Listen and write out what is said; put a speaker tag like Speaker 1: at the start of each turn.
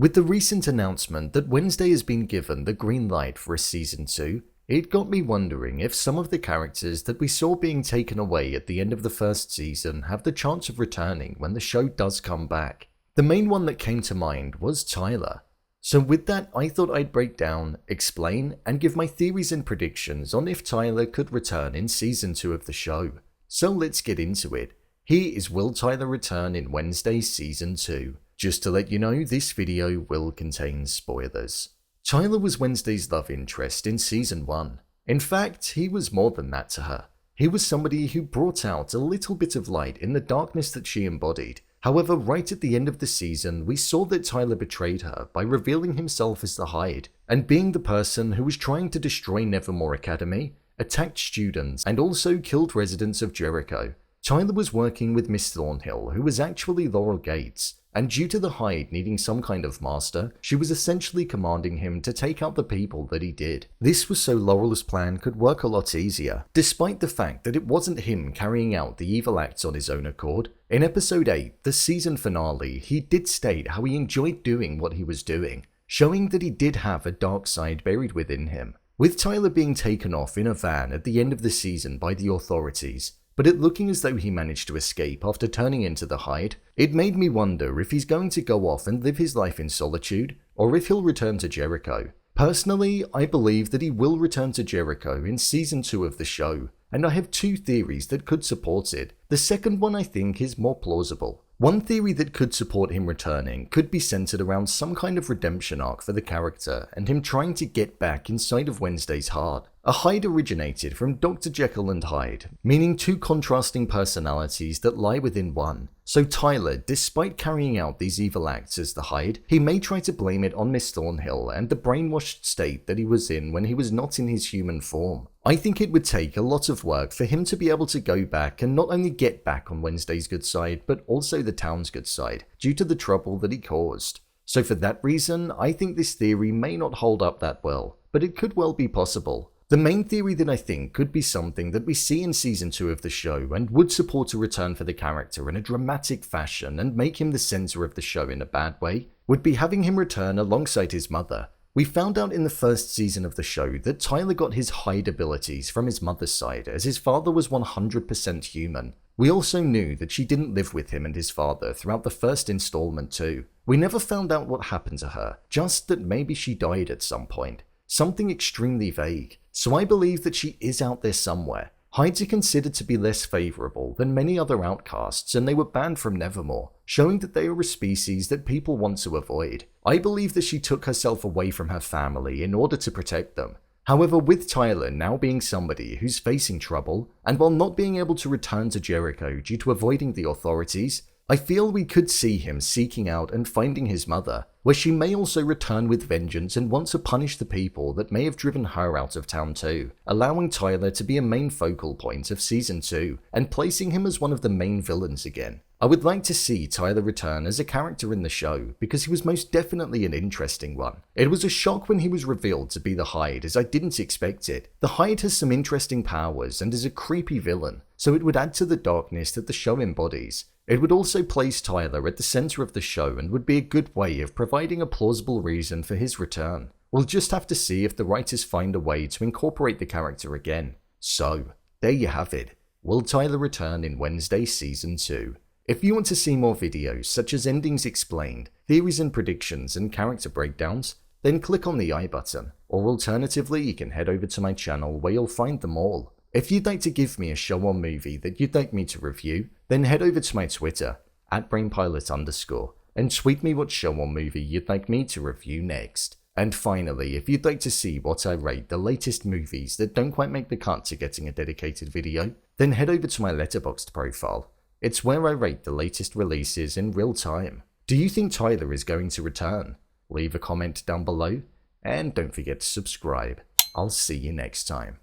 Speaker 1: With the recent announcement that Wednesday has been given the green light for a season 2, it got me wondering if some of the characters that we saw being taken away at the end of the first season have the chance of returning when the show does come back. The main one that came to mind was Tyler. So with that, I thought I'd break down, explain, and give my theories and predictions on if Tyler could return in season 2 of the show. So let's get into it. Here is will Tyler return in Wednesday season 2. Just to let you know, this video will contain spoilers. Tyler was Wednesday's love interest in season 1. In fact, he was more than that to her. He was somebody who brought out a little bit of light in the darkness that she embodied. However, right at the end of the season, we saw that Tyler betrayed her by revealing himself as the Hyde, and being the person who was trying to destroy Nevermore Academy, attacked students, and also killed residents of Jericho. Tyler was working with Miss Thornhill, who was actually Laurel Gates, and due to the Hyde needing some kind of master, she was essentially commanding him to take out the people that he did. This was so Laurel's plan could work a lot easier, despite the fact that it wasn't him carrying out the evil acts on his own accord. In episode 8, the season finale, he did state how he enjoyed doing what he was doing, showing that he did have a dark side buried within him. With Tyler being taken off in a van at the end of the season by the authorities, but it looking as though he managed to escape after turning into the Hyde, it made me wonder if he's going to go off and live his life in solitude, or if he'll return to Jericho. Personally, I believe that he will return to Jericho in season 2 of the show, and I have 2 theories that could support it. The second one I think is more plausible. One theory that could support him returning could be centered around some kind of redemption arc for the character and him trying to get back inside of Wednesday's heart. A Hyde originated from Dr. Jekyll and Hyde, meaning 2 contrasting personalities that lie within one. So Tyler, despite carrying out these evil acts as the Hyde, he may try to blame it on Miss Thornhill and the brainwashed state that he was in when he was not in his human form. I think it would take a lot of work for him to be able to go back and not only get back on Wednesday's good side, but also the town's good side, due to the trouble that he caused. So for that reason, I think this theory may not hold up that well, but it could well be possible. The main theory that I think could be something that we see in season 2 of the show and would support a return for the character in a dramatic fashion and make him the center of the show in a bad way, would be having him return alongside his mother. We found out in the first season of the show that Tyler got his Hyde abilities from his mother's side, as his father was 100% human. We also knew that she didn't live with him and his father throughout the first installment too. We never found out what happened to her, just that maybe she died at some point. Something extremely vague, so I believe that she is out there somewhere. Hydes are considered to be less favorable than many other outcasts, and they were banned from Nevermore, showing that they are a species that people want to avoid. I believe that she took herself away from her family in order to protect them. However, with Tyler now being somebody who's facing trouble, and while not being able to return to Jericho due to avoiding the authorities, I feel we could see him seeking out and finding his mother, where she may also return with vengeance and want to punish the people that may have driven her out of town too, allowing Tyler to be a main focal point of season 2 and placing him as one of the main villains again. I would like to see Tyler return as a character in the show because he was most definitely an interesting one. It was a shock when he was revealed to be the Hyde, as I didn't expect it. The Hyde has some interesting powers and is a creepy villain, so it would add to the darkness that the show embodies. It would also place Tyler at the center of the show and would be a good way of providing a plausible reason for his return. We'll just have to see if the writers find a way to incorporate the character again. So, there you have it. Will Tyler return in Wednesday Season 2? If you want to see more videos such as endings explained, theories and predictions, and character breakdowns, then click on the I button, or alternatively you can head over to my channel where you'll find them all. If you'd like to give me a show or movie that you'd like me to review, then head over to my Twitter, @brainpilot_, and tweet me what show or movie you'd like me to review next. And finally, if you'd like to see what I rate the latest movies that don't quite make the cut to getting a dedicated video, then head over to my Letterboxd profile. It's where I rate the latest releases in real time. Do you think Tyler is going to return? Leave a comment down below, and don't forget to subscribe. I'll see you next time.